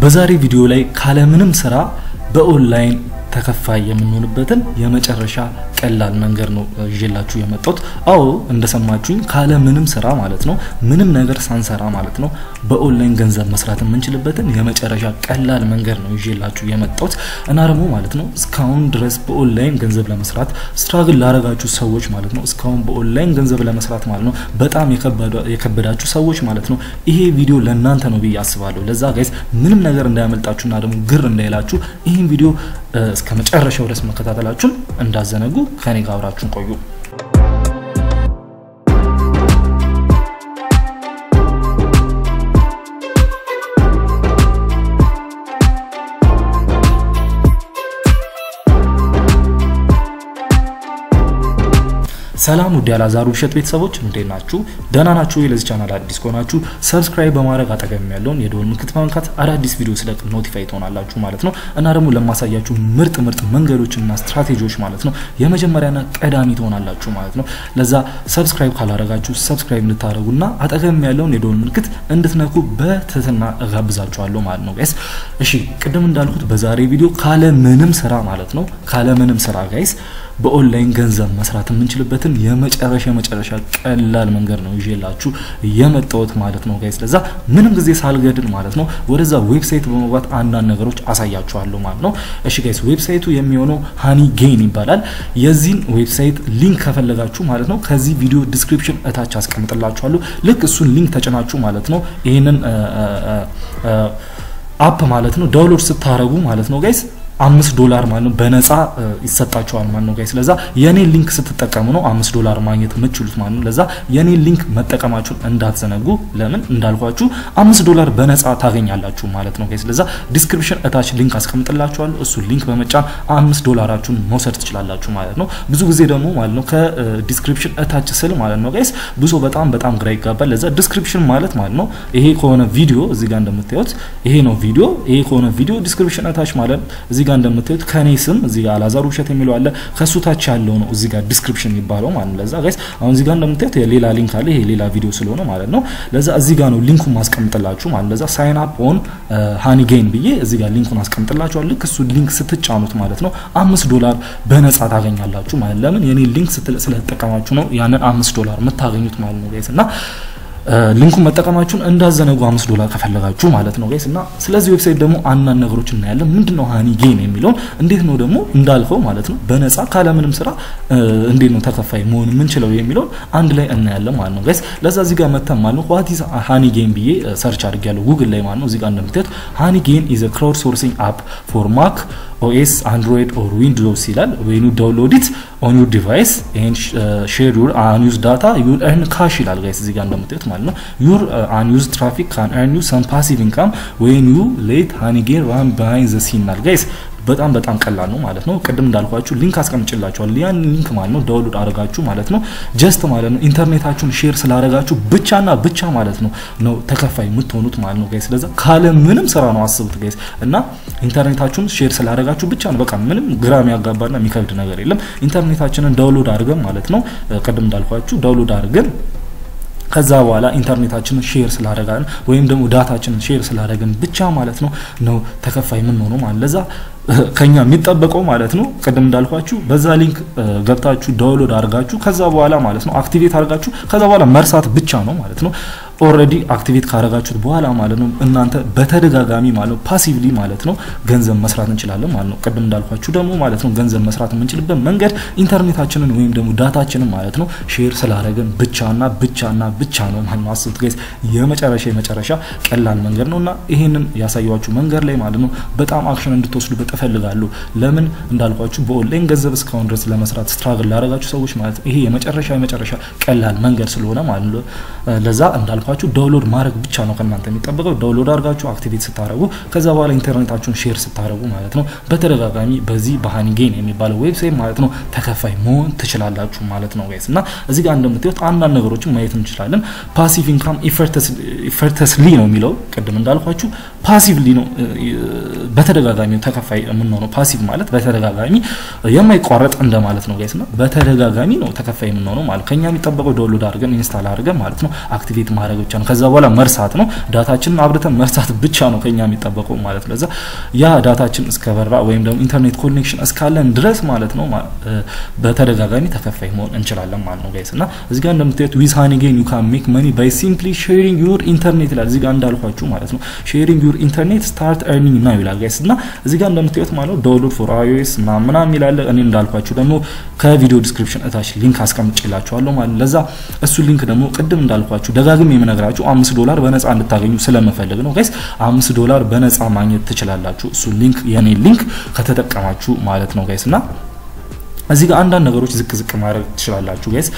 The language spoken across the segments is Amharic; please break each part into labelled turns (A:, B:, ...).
A: በዛሬ ቪዲዮ ላይ ካለምንም ስራ በኦላይን ተከፋይ የምንሆንበትን የመጨረሻ ቀላል መንገድ ነው ይዤላችሁ የመጣሁት። አዎ እንደሰማችሁኝ ካለምንም ስራ ማለት ነው ምንም ነገር ሳንሰራ ማለት ነው በኦንላይን ገንዘብ መስራት የምንችልበትን የመጨረሻ ቀላል መንገድ ነው ይዤላችሁ የመጣሁት። እና ደግሞ ማለት ነው እስካሁን ድረስ በኦንላይን ገንዘብ ለመስራት ስትራግል ላረጋችሁ ሰዎች ማለት ነው እስካሁን በኦንላይን ገንዘብ ለመስራት ማለት ነው በጣም የከበዳችሁ ሰዎች ማለት ነው ይሄ ቪዲዮ ለእናንተ ነው ብዬ አስባለሁ። ለዛ ጋይስ ምንም ነገር እንዳያመልጣችሁና ደግሞ ግር እንዳይላችሁ ይሄን ቪዲዮ እስከመጨረሻው ድረስ መከታተላችሁን እንዳዘነጉ ከኔ ጋር አብራችሁን ቆዩ። ሰላም ውድ ያላዛሩ ብሸት ቤተሰቦች እንዴት ናችሁ? ደህና ናችሁ? ለዚህ ቻናል አዲስ ከሆናችሁ ሰብስክራይብ በማድረግ አጠገም ያለውን የደወል ምልክት በመንካት አዳዲስ ቪዲዮ ስለቅ ኖቲፋይ ትሆናላችሁ ማለት ነው። እና ደግሞ ለማሳያችሁ ምርጥ ስትራቴጂዎች ስትራቴጂዎች ማለት ነው የመጀመሪያና ቀዳሚ ትሆናላችሁ ማለት ነው። ለዛ ሰብስክራይብ ካላረጋችሁ ሰብስክራይብ እንድታረጉና አጠገም ያለውን የደወል ምልክት እንድትነኩ በትህትና እጋብዛችኋለሁ ማለት ነው ጋይስ። እሺ ቅድም እንዳልኩት በዛሬ ቪዲዮ ካለምንም ስራ ማለት ነው ካለምንም ስራ ጋይስ በኦንላይን ገንዘብ መስራት የምንችልበትን የመጨረሻ ቀላል መንገድ ነው ይዤላችሁ የመጣሁት ማለት ነው ጋይስ። ለዛ ምንም ጊዜ ሳልገድል ማለት ነው ወደዛ ዌብሳይት በመግባት አንዳንድ ነገሮች አሳያችኋለሁ ማለት ነው። እሺ ጋይስ ዌብሳይቱ የሚሆነው ሃኒጌን ይባላል። የዚህን ዌብሳይት ሊንክ ከፈለጋችሁ ማለት ነው ከዚህ ቪዲዮ ዲስክሪፕሽን እታች አስቀምጥላችኋለሁ። ልክ እሱን ሊንክ ተጭናችሁ ማለት ነው ይሄንን አፕ ማለት ነው ዳውንሎድ ስታረጉ ማለት ነው ጋይስ $5 ማለት ነው በነፃ ይሰጣችኋል ማለት ነው ጋይስ። ለዛ የኔ ሊንክ ስትጠቀሙ ነው $5 ማግኘት የምትችሉት ማለት ነው። ለዛ የኔ ሊንክ መጠቀማችሁን እንዳትዘነጉ። ለምን እንዳልኳችሁ $5 በነፃ ታገኛላችሁ ማለት ነው ጋይስ። ለዛ ዲስክሪፕሽን እታች ሊንክ አስቀምጥላችኋለሁ። እሱ ሊንክ በመጫን $5ችሁን መውሰድ ትችላላችሁ ማለት ነው። ብዙ ጊዜ ደግሞ ማለት ነው ከዲስክሪፕሽን እታች ስል ማለት ነው ጋይስ ብዙ በጣም ግራ ይጋባል። ለዛ ዲስክሪፕሽን ማለት ነው ይሄ ከሆነ ቪዲዮ እዚህ ጋር እንደምታዩት ይሄ ነው ቪዲዮ። ይሄ ከሆነ ቪዲዮ ዲስክሪፕሽን እታች ማለት እዚህ ጋር እንደምታዩት ከኔ ስም እዚህ ጋር አላዛሩ ብሸት የሚለው አለ ከሱ ታች ያለው ነው እዚህ ጋር ዲስክሪፕሽን ይባላል ማለት ነው። ለዛ ጋይስ አሁን እዚህ ጋር እንደምታዩት የሌላ ሊንክ አለ ይሄ ሌላ ቪዲዮ ስለሆነ ማለት ነው። ለዛ እዚህ ጋር ነው ሊንኩን ማስቀምጥላችሁ ማለት ለዛ ሳይን አፕ ኦን ሃኒጌን ብዬ እዚህ ጋር ሊንኩን አስቀምጥላችኋለሁ። ልክ እሱ ሊንክ ስትጫኑት ማለት ነው $5 በነፃ ታገኛላችሁ ማለት ለምን የኔ ሊንክ ስለተጠቀማችሁ ነው ያንን $5 የምታገኙት ማለት ነው ጋይስ። እና ሊንኩን መጠቀማችሁን እንዳዘነጉ $5 ከፈለጋችሁ ማለት ነው ጋይስ። እና ስለዚህ ዌብሳይት ደግሞ አንዳንድ ነገሮች እናያለን። ምንድነው ሃኒጌን የሚለው እንዴት ነው ደግሞ እንዳልከው ማለት ነው በነፃ ካለምንም ስራ እንዴት ነው ተከፋይ መሆን የምንችለው የሚለው አንድ ላይ እናያለን ማለት ነው ጋይስ። ለዛ እዚህ ጋር መተን ማለት ነው what is ሃኒጌን ብዬ ሰርች አድርጌያለሁ ጉግል ላይ ማለት ነው። እዚህ ጋር እንደምታዩት ሃኒጌን is a crowdsourcing app for Mac OS, Android or Windows ይላል። when you download it on your device and share your unused data you will earn cash ይላል ጋይስ። እዚህ ጋር እንደምታዩት ማለት ነው your unused traffic can earn you some passive income when you let ሃኒጌን run behind the scene ይላል ጋይስ። በጣም ቀላል ነው ማለት ነው። ቅድም እንዳልኳችሁ ሊንክ አስቀምጬላችኋለሁ። ያን ሊንክ ማለት ነው ዳውንሎድ አድርጋችሁ ማለት ነው ጀስት ማለት ነው ኢንተርኔታችሁን ሼር ስላደረጋችሁ ብቻ ማለት ነው ተከፋይ የምትሆኑት ማለት ነው ጋይስ። ለዛ ካለ ምንም ስራ ነው አስቡት ጋይስ። እና ኢንተርኔታችሁን ሼር ስላደረጋችሁ ብቻ ነው በቃ ምንም ግራም ያጋባና የሚከብድ ነገር የለም። ኢንተርኔታችንን ዳውንሎድ አድርገን ማለት ነው ቅድም እንዳልኳችሁ ዳውንሎድ አድርገን ከዛ በኋላ ኢንተርኔታችንን ሼር ስላደረጋን ወይም ደግሞ ዳታችንን ሼር ስላደረግን ብቻ ማለት ነው ተከፋይ ምን ሆኖ ማለት ለዛ ከኛ የሚጠበቀው ማለት ነው ቅድም እንዳልኳችሁ በዛ ሊንክ ገብታችሁ ዳውንሎድ አድርጋችሁ ከዛ በኋላ ማለት ነው አክቲቬት አድርጋችሁ ከዛ በኋላ መርሳት ብቻ ነው ማለት ነው። ኦሬዲ አክቲቬት ካደረጋችሁት በኋላ ማለት ነው እናንተ በተደጋጋሚ ማለት ነው ፓሲቭሊ ማለት ነው ገንዘብ መስራት እንችላለን ማለት ነው። ቅድም እንዳልኳችሁ ደግሞ ማለት ነው ገንዘብ መስራት የምንችልበት መንገድ ኢንተርኔታችንን ወይም ደግሞ ዳታችንን ማለት ነው ሼር ስላደረግን ብቻና ነው ማለት ነው። አስቡት ጋይስ የመጨረሻ ቀላል መንገድ ነውና ይሄንን ያሳያችሁ መንገድ ላይ ማለት ነው በጣም አክሽን እንድትወስዱበት እፈልጋለሁ። ለምን እንዳልኳችሁ በኦንላይን ገንዘብ እስካሁን ድረስ ለመስራት ስትራግል ላደረጋችሁ ሰዎች ማለት ይሄ የመጨረሻ ቀላል መንገድ ስለሆነ ማለት ነው ለዛ እንዳልኳችሁ ዳውንሎድ ማድረግ ብቻ ነው ከናንተ የሚጠበቀው። ዳውንሎድ አድርጋችሁ አክቲቬት ስታረጉ ከዛ በኋላ ኢንተርኔታችሁን ሼር ስታረጉ ማለት ነው በተደጋጋሚ በዚህ በሃኒጌን የሚባለው ዌብሳይት ማለት ነው ተከፋይ መሆን ትችላላችሁ ማለት ነው ጋይስ። እና እዚህ ጋር እንደምታዩት አንዳንድ ነገሮችን ማየት እንችላለን። ፓሲቭ ኢንካም ኢፈርተስሊ ነው የሚለው ቅድም እንዳልኳችሁ ፓሲቭሊ ነው በተደጋጋሚ ተከፋይ የምንሆነው። ፓሲቭ ማለት በተደጋጋሚ የማይቋረጥ እንደማለት ነው ጋይስ። እና በተደጋጋሚ ነው ተከፋይ የምንሆነው ማለት ከኛ የሚጠበቀው ዳውንሎድ አድርገን ኢንስታል አድርገን ማለት ነው አክቲቬት ማድረግ ማድረግ ብቻ ነው ከዛ በኋላ መርሳት ነው ዳታችንን አብርተን መርሳት ብቻ ነው ከኛ የሚጠበቀው ማለት ለዛ ያ ዳታችን እስከበራ ወይም ደግሞ ኢንተርኔት ኮኔክሽን እስካለን ድረስ ማለት ነው በተደጋጋሚ ተከፋይ መሆን እንችላለን ማለት ነው ጋይስ እና እዚህ ጋር እንደምታዩት with Honeygain you can make money by simply sharing your internet ይላል እዚህ ጋር እንዳልኳችሁ ማለት ነው sharing your internet start earning now ይላል ጋይስ እና እዚህ ጋር እንደምታዩት ማለት download for iOS ምናምን ይላል እኔ እንዳልኳችሁ ደግሞ ከቪዲዮ ዲስክሪፕሽን እታች ሊንክ አስቀምጬላችኋለሁ ማለት ለዛ እሱ ሊንክ ደግሞ ቅድም እንዳልኳችሁ ደጋግሜ የምነግራችሁ $5 በነፃ እንድታገኙ ስለምፈልግ ነው ጋይስ $5 በነፃ ማግኘት ትችላላችሁ እሱ ሊንክ የኔ ሊንክ ከተጠቀማችሁ ማለት ነው ጋይስ እና እዚህ ጋር አንዳንድ ነገሮች ዝቅ ማድረግ ትችላላችሁ ጋይስ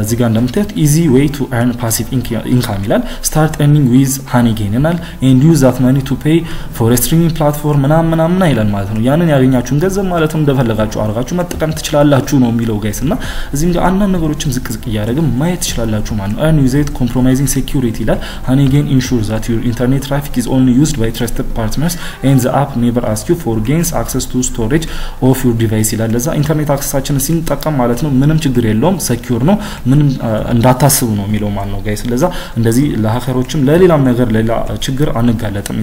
A: እዚህ ጋር እንደምታዩት easy way to earn passive income ይላል start earning with Honeygain ይላል and use that money to pay for a streaming platform ምናምን ይላል ማለት ነው ያንን ያገኛችሁን ገንዘብ ማለት ነው እንደፈለጋችሁ አርጋችሁ መጠቀም ትችላላችሁ ነው የሚለው ጋይስ እና እዚህም ጋር አንዳንድ ነገሮችም ዝቅ እያደረግን ማየት ትችላላችሁ ማለት ነው earn without compromising security ይላል Honeygain ensures that your internet traffic is only used by trusted partners and the app never asks you for gains access to storage of your device ይላል ለዛ ኢንተርኔት አክሰሳችን ሲንጠቀም ማለት ነው ምንም ችግር የለውም ሴኩር ነው ምንም እንዳታስቡ ነው የሚለው ማለት ነው ጋይስ ለዛ እንደዚህ ለሃከሮችም ለሌላም ነገር ሌላ ችግር አንጋለጥም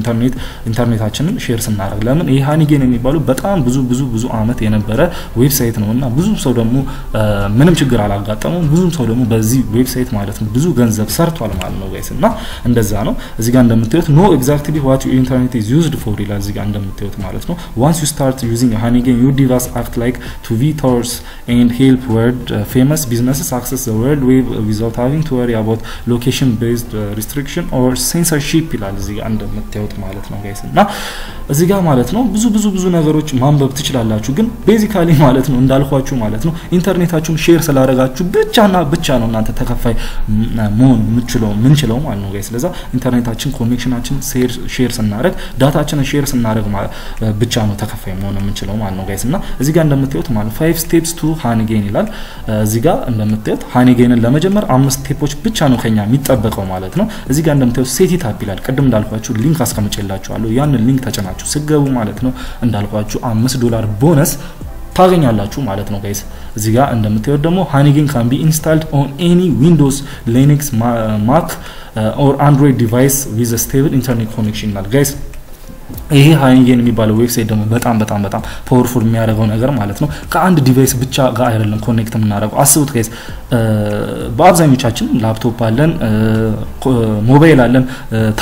A: ኢንተርኔታችንን ሼር ስናደርግ ለምን ይሄ Honeygain የሚባለው በጣም ብዙ አመት የነበረ ዌብሳይት ነውና ብዙ ሰው ደግሞ ምንም ችግር አላጋጠመው ብዙ ሰው ደግሞ በዚህ ዌብሳይት ማለት ነው ብዙ ገንዘብ ሰርቷል ማለት ነው ጋይስ እና እንደዛ ነው እዚህ ጋር እንደምታዩት no exactly what your internet is used for ይላል እዚህ ጋር እንደምታዩት ማለት ነው once you start using Honeygain your device act like to be and help world famous businesses access the world web without having to worry about location based restriction or censorship ይላል እዚህ ጋር እንደምታዩት ማለት ነው ጋይስ እና እዚህ ጋር ማለት ነው ብዙ ነገሮች ማንበብ ትችላላችሁ ግን ቤዚካሊ ማለት ነው እንዳልኳችሁ ማለት ነው ኢንተርኔታችሁን ሼር ስላደረጋችሁ ብቻ ነው እናንተ ተከፋይ መሆን ምንችለው ማለት ነው ጋይስ ስለዛ ኢንተርኔታችን ኮኔክሽናችን ሼር ስናደርግ ዳታችንን ሼር ስናደርግ ብቻ ነው ተከፋይ መሆን ምንችለው ማለት ነው ጋይስ እና እዚህ ጋር እንደምታዩት ማለት 5 steps to Honeygain ይላል እዚህ ጋር እንደምታዩት Honeygain ለመጀመር 5 ስቴፖች ብቻ ነው ከኛ የሚጠበቀው ማለት ነው እዚህ ጋር እንደምታዩት ሴት ኢት አፕ ይላል ቅድም እንዳልኳችሁ ሊንክ አስቀምጬላችኋለሁ ያን ሊንክ ተጨናችሁ ስገቡ ማለት ነው እንዳልኳችሁ $5 ቦነስ ታገኛላችሁ ማለት ነው ጋይስ እዚህ ጋር እንደምታዩት ደግሞ Honeygain can be installed on any Windows Linux Mac or Android device with a stable internet connection ይላል ጋይስ ይሄ Honeygain የሚባለው ዌብሳይት ደግሞ በጣም ፓወርፉል የሚያደርገው ነገር ማለት ነው ከአንድ ዲቫይስ ብቻ ጋር አይደለም ኮኔክት የምናደርገው አስቡት ጋይስ በአብዛኞቻችን ላፕቶፕ አለን ሞባይል አለን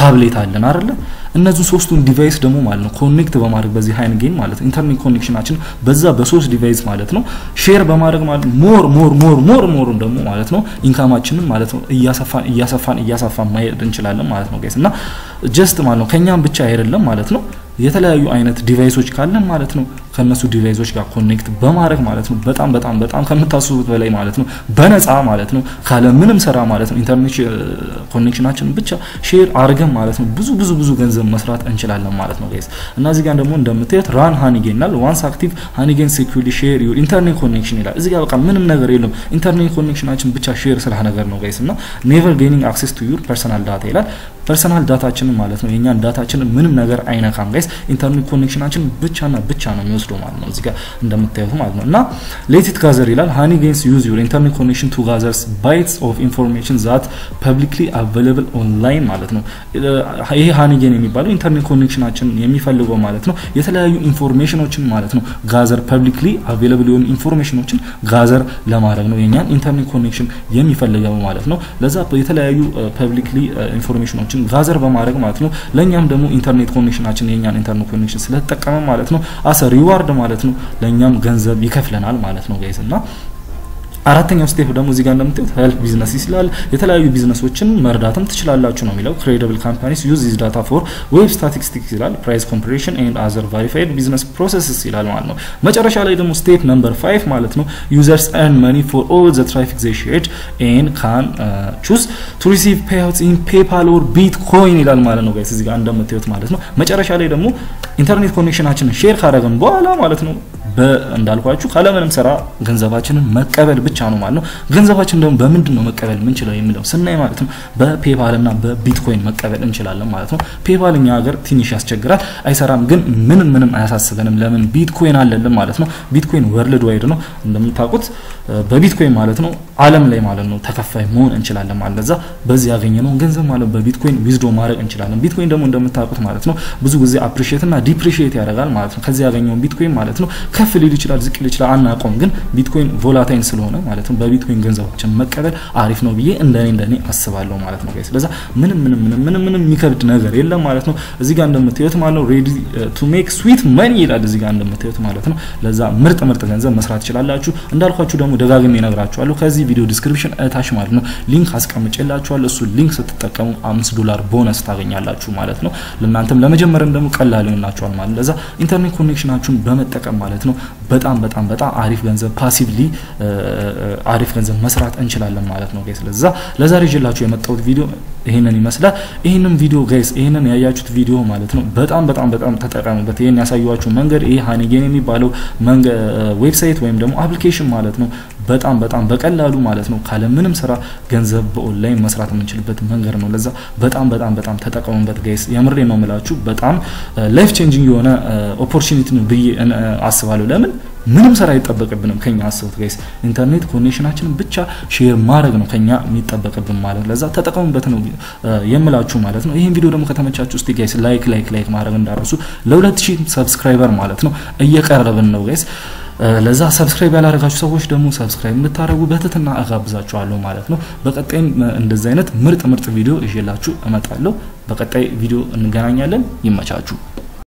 A: ታብሌት አለን አይደል እነዚህ ሶስቱን ዲቫይስ ደግሞ ማለት ነው ኮኔክት በማድረግ በዚህ Honeygain ማለት ኢንተርኔት ኮኔክሽናችን በዛ በሶስት ዲቫይስ ማለት ነው ሼር በማድረግ ማለት ሞር ደግሞ ማለት ነው ኢንካማችንን ማለት ነው እያሰፋን ማየት እንችላለን ማለት ነው ጋይስ እና ጀስት ማለት ነው ከኛም ብቻ አይደለም ማለት ነው የተለያዩ አይነት ዲቫይሶች ካለን ማለት ነው ከነሱ ዲቫይሶች ጋር ኮኔክት በማድረግ ማለት ነው በጣም ከምታስቡት በላይ ማለት ነው በነፃ ማለት ነው ካለምንም ስራ ማለት ነው ኢንተርኔት ኮኔክሽናችን ብቻ ሼር አድርገን ማለት ነው ብዙ ገንዘብ መስራት እንችላለን ማለት ነው ጋይስ እና እዚህ ጋር ደግሞ እንደምታዩት run Honeygain ይላል once active Honeygain securely share your internet connection ይላል እዚህ ጋር በቃ ምንም ነገር የለም ኢንተርኔት ኮኔክሽናችን ብቻ ሼር ስለ ነገር ነው ጋይስ እና never gaining access to your personal data ይላል ፐርሰናል ዳታችንን ማለት ነው የኛን ዳታችንን ምንም ነገር አይነካም ጋይስ ኢንተርኔት ኮኔክሽናችን ብቻ ነው የሚወስደው ማለት ነው እዚህ ጋር እንደምታዩት ማለት ነው እና let it gather ይላል Honeygain use your internet connection to gather bytes of information that publicly available online ማለት ነው ይሄ Honeygain የሚባለው ኢንተርኔት ኮኔክሽናችን የሚፈልገው ማለት ነው የተለያዩ ኢንፎርሜሽኖችን ማለት ነው gather publicly available የሆኑ ኢንፎርሜሽኖችን gather ለማድረግ ነው የኛን ኢንተርኔት ኮኔክሽን የሚፈልገው ማለት ነው ለዛ የተለያዩ publicly ኢንፎርሜሽኖችን ጋዘር በማድረግ ማለት ነው ለኛም ደግሞ ኢንተርኔት ኮኔክሽናችን የኛን ኢንተርኔት ኮኔክሽን ስለተጠቀመ ማለት ነው አሰ ሪዋርድ ማለት ነው ለኛም ገንዘብ ይከፍለናል ማለት ነው ጋይስ እና አራተኛው ስቴፕ ደግሞ እዚህ ጋር እንደምታዩት ሄልፕ ቢዝነስ ይላል የተለያዩ ቢዝነሶችን መርዳትም ትችላላችሁ ነው የሚለው credible companies use this data for web statistics ይላል price comparison and other verified business processes ይላል ማለት ነው መጨረሻ ላይ ደግሞ ስቴፕ ነምበር 5 ማለት ነው users earn money for all the traffic they shared and can choose to receive payouts in PayPal or Bitcoin ይላል ማለት ነው ጋይስ እዚህ ጋር እንደምታዩት ማለት ነው መጨረሻ ላይ ደግሞ ኢንተርኔት ኮኔክሽናችንን ሼር ካደረግን በኋላ ማለት ነው እንዳልኳችሁ ካለምንም ስራ ገንዘባችንን መቀበል ብቻ ነው ማለት ነው ገንዘባችን ደግሞ በምንድነው መቀበል ምንችለው የሚለው ስናይ ማለት ነው በፔፓል እና በቢትኮይን መቀበል እንችላለን ማለት ነው ፔፓል እኛ ሀገር ትንሽ ያስቸግራል አይሰራም ግን ምንም አያሳስበንም ለምን ቢትኮይን አለልን ማለት ነው ቢትኮይን ወርልድ ዋይድ ነው እንደምታውቁት በቢትኮይን ማለት ነው ዓለም ላይ ማለት ነው ተከፋይ መሆን እንችላለን ማለት ለዛ በዚህ ያገኘነው ገንዘብ ማለት በቢትኮይን ዊዝዶ ማድረግ እንችላለን ቢትኮይን ደግሞ እንደምታውቁት ማለት ነው ብዙ ጊዜ አፕሪሺየት እና ዲፕሪሺየት ያደርጋል ማለት ነው ከዚህ ያገኘነው ቢትኮይን ማለት ነው ከፍ ሊል ይችላል ዝቅ ሊል ይችላል አናቆም ግን ቢትኮይን ቮላታይል ስለሆነ ማለት ነው በቢትኮይን ገንዘቦችን መቀበል አሪፍ ነው ብዬ እንደኔ አስባለሁ ማለት ነው ጋይስ ለዛ ምንም የሚከብድ ነገር የለም ማለት ነው እዚህ ጋር እንደምታዩት ማለት ነው ሬዲ ቱ ሜክ ስዊት መኒ ይላል እዚህ ጋር እንደምታዩት ማለት ነው ለዛ ምርጥ ገንዘብ መስራት ይችላልላችሁ እንዳልኳችሁ ደግሞ ደጋግሜ እነግራችኋለሁ ከዚህ ቪዲዮ ዲስክሪፕሽን እታች ማለት ነው ሊንክ አስቀምጬላችኋለሁ እሱ ሊንክ ስትጠቀሙ $5 ቦነስ ታገኛላችሁ ማለት ነው ለእናንተም ለመጀመሪያም ደግሞ ቀላል ይሆንላችኋል ማለት ለዛ ኢንተርኔት ኮኔክሽናችሁን በመጠቀም ማለት ነው በጣም አሪፍ ገንዘብ ፓሲቭሊ አሪፍ ገንዘብ መስራት እንችላለን ማለት ነው ጋይስ ለዛሬ ይዤላችሁ የመጣሁት ቪዲዮ ይሄንን ይመስላል ይሄንን ቪዲዮ ጋይስ ይሄንን ያያችሁት ቪዲዮ ማለት ነው በጣም ተጠቀሙበት ይሄን ያሳዩዋችሁ መንገድ ይሄ ሃኒጌን የሚባለው ዌብሳይት ወይም ደግሞ አፕሊኬሽን ማለት ነው በጣም በቀላሉ ማለት ነው ካለምንም ስራ ገንዘብ በኦንላይን መስራት የምንችልበት መንገድ ነው ለዛ በጣም ተጠቀሙበት ጋይስ የምሬ ነው የምላችሁ በጣም ላይፍ ቼንጂንግ የሆነ ኦፖርቹኒቲ ነው ብዬ አስባለሁ ለምን ምንም ስራ አይጠበቅብንም ከኛ አስቡት ጋይስ ኢንተርኔት ኮኔክሽናችንን ብቻ ሼር ማድረግ ነው ከኛ የሚጠበቅብን ማለት ለዛ ተጠቀሙበት ነው የምላችሁ ማለት ነው ይሄን ቪዲዮ ደግሞ ከተመቻችሁ እስቲ ጋይስ ላይክ ማድረግ እንዳረሱ ለ2000 ሰብስክራይበር ማለት ነው እየቀረብን ነው ጋይስ ለዛ ሰብስክራይብ ያላረጋችሁ ሰዎች ደግሞ ሰብስክራይብ እንድታረጉ በትህትና አጋብዛችኋለሁ ማለት ነው በቀጣይ እንደዚህ አይነት ምርጥ ቪዲዮ ይዤላችሁ እመጣለሁ በቀጣይ ቪዲዮ እንገናኛለን ይመቻችሁ